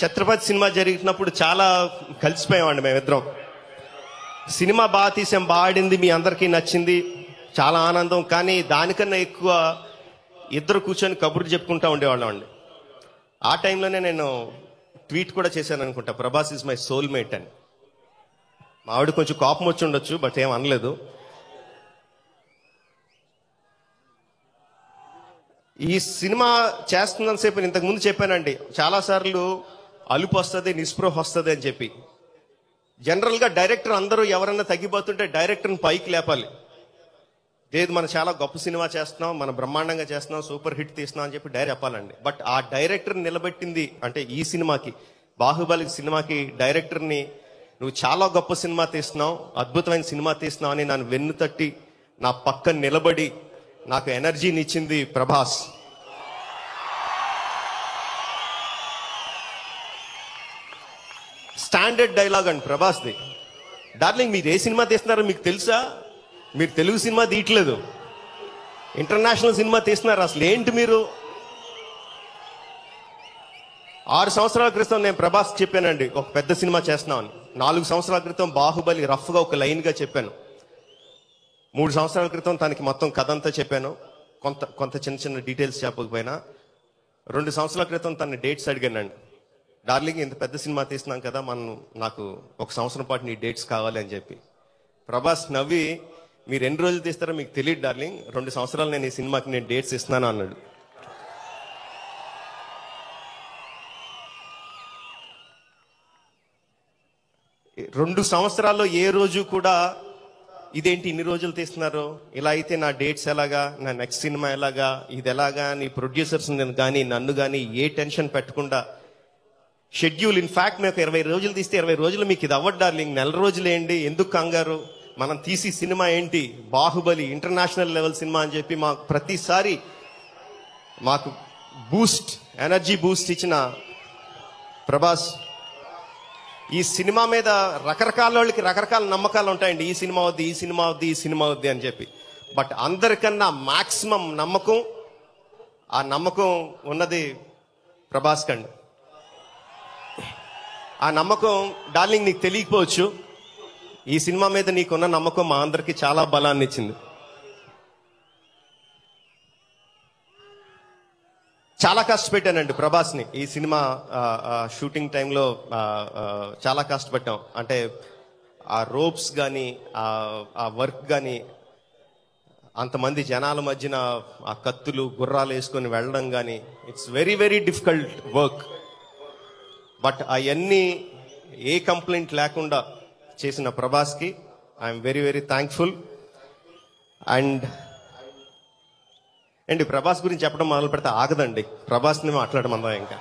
Chhatrapati cinema జరిగినప్పుడు చాలా కలిసిపోయామండి మేమిద్దరం. సినిమా బాగా తీసాం, బాగా ఆడింది, మీ అందరికీ నచ్చింది, చాలా ఆనందం. కానీ దానికన్నా ఎక్కువ ఇద్దరు కూర్చొని కబుర్లు చెప్పుకుంటా ఉండేవాళ్ళం అండి. ఆ టైంలోనే నేను ట్వీట్ కూడా చేశాను అనుకుంటా, ప్రభాస్ ఇస్ మై సోల్మేట్ అని. మా ఆవిడ కొంచెం కోపం వచ్చి ఉండొచ్చు, బట్ ఏం అనలేదు. ఈ సినిమా చేస్తున్నంతసేపు ఇంతకు ముందు చెప్పానండి, చాలాసార్లు అలుపు వస్తుంది, నిస్పృహ వస్తుంది అని చెప్పి. జనరల్గా డైరెక్టర్ అందరూ ఎవరన్నా తగ్గిపోతుంటే డైరెక్టర్ని పైకి లేపాలి. లేదు మనం చాలా గొప్ప సినిమా చేస్తున్నాం, మనం బ్రహ్మాండంగా చేస్తున్నాం, సూపర్ హిట్ తీస్తున్నాం అని చెప్పి డైరెక్ట్ చెప్పాలండి. బట్ ఆ డైరెక్టర్ నిలబెట్టింది అంటే ఈ సినిమాకి, బాహుబలి సినిమాకి డైరెక్టర్ని నువ్వు చాలా గొప్ప సినిమా తీస్తున్నావు, అద్భుతమైన సినిమా తీస్తున్నావు అని నన్ను వెన్ను తట్టి నా పక్కన నిలబడి నాకు ఎనర్జీని ఇచ్చింది ప్రభాస్. స్టాండర్డ్ డైలాగ్ అండి ప్రభాస్ది. డార్లింగ్ మీరు ఏ సినిమా తీస్తున్నారో మీకు తెలుసా? మీరు తెలుగు సినిమా తీయట్లేదు, ఇంటర్నేషనల్ సినిమా తీస్తున్నారు. అసలు ఏంటి మీరు? 6 సంవత్సరాల క్రితం నేను ప్రభాస్ చెప్పానండి ఒక పెద్ద సినిమా చేస్తున్నామని. 4 సంవత్సరాల క్రితం బాహుబలి రఫ్గా ఒక లైన్గా చెప్పాను. 3 సంవత్సరాల క్రితం తనకి మొత్తం కథ అంతా చెప్పాను, కొంత చిన్న చిన్న డీటెయిల్స్ చెప్పకపోయినా. 2 సంవత్సరాల క్రితం తన డేట్స్ అడిగానండి. డార్లింగ్ ఇంత పెద్ద సినిమా తీస్తున్నాం కదా, నాకు 1 సంవత్సరం పాటు నీ డేట్స్ కావాలి అని చెప్పి. ప్రభాస్ నవ్వి, మీరు ఎన్ని రోజులు తీస్తారో మీకు తెలియదు డార్లింగ్, 2 సంవత్సరాలు నేను ఈ సినిమాకి నేను డేట్స్ ఇస్తున్నాను అన్నాడు. రెండు సంవత్సరాల్లో ఏ రోజు కూడా ఇదేంటి ఇన్ని రోజులు తీస్తున్నారు, ఇలా అయితే నా డేట్స్ ఎలాగా, నా నెక్స్ట్ సినిమా ఎలాగా, ఇది ఎలాగా అని ప్రొడ్యూసర్స్ కానీ నన్ను కానీ ఏ టెన్షన్ పెట్టకుండా షెడ్యూల్. ఇన్ఫాక్ట్ మేము 20 రోజులు తీస్తే 20 రోజులు మీకు ఇది అవ్వదు డార్లింగ్, 4 రోజులు ఏంటి, ఎందుకు కంగారు, మనం తీసి సినిమా ఏంటి బాహుబలి ఇంటర్నేషనల్ లెవెల్ సినిమా అని చెప్పి మాకు ప్రతిసారి మాకు ఎనర్జీ బూస్ట్ ఇచ్చిన ప్రభాస్. ఈ సినిమా మీద రకరకాల వాళ్ళకి రకరకాల నమ్మకాలు ఉంటాయండి, ఈ సినిమా వద్దు, ఈ సినిమా వద్దు, ఈ సినిమా వద్దు అని చెప్పి. బట్ అందరికన్నా మాక్సిమం ఆ నమ్మకం ఉన్నది ప్రభాస్ కండి. ఆ నమ్మకం డార్లింగ్ నీకు తెలియకపోవచ్చు, ఈ సినిమా మీద నీకున్న నమ్మకం మా అందరికి చాలా బలాన్ని ఇచ్చింది. చాలా కష్టపెట్టానండి ప్రభాస్ని. ఈ సినిమా షూటింగ్ టైంలో చాలా కష్టపెట్టాం. అంటే ఆ రోప్స్ కానీ ఆ వర్క్ కానీ, అంతమంది జనాల మధ్యన ఆ కత్తులు గుర్రాలు వేసుకొని వెళ్ళడం కానీ, it's very very difficult work. But అవన్నీ ఏ కంప్లైంట్ లేకుండా చేసిన ప్రభాస్కి I'm very very thankful. And Prabhas గురించి చెప్పడం మొదలు పెడితే ఆగదండి, ప్రభాస్ని మాట్లాడమందాం ఇంకా.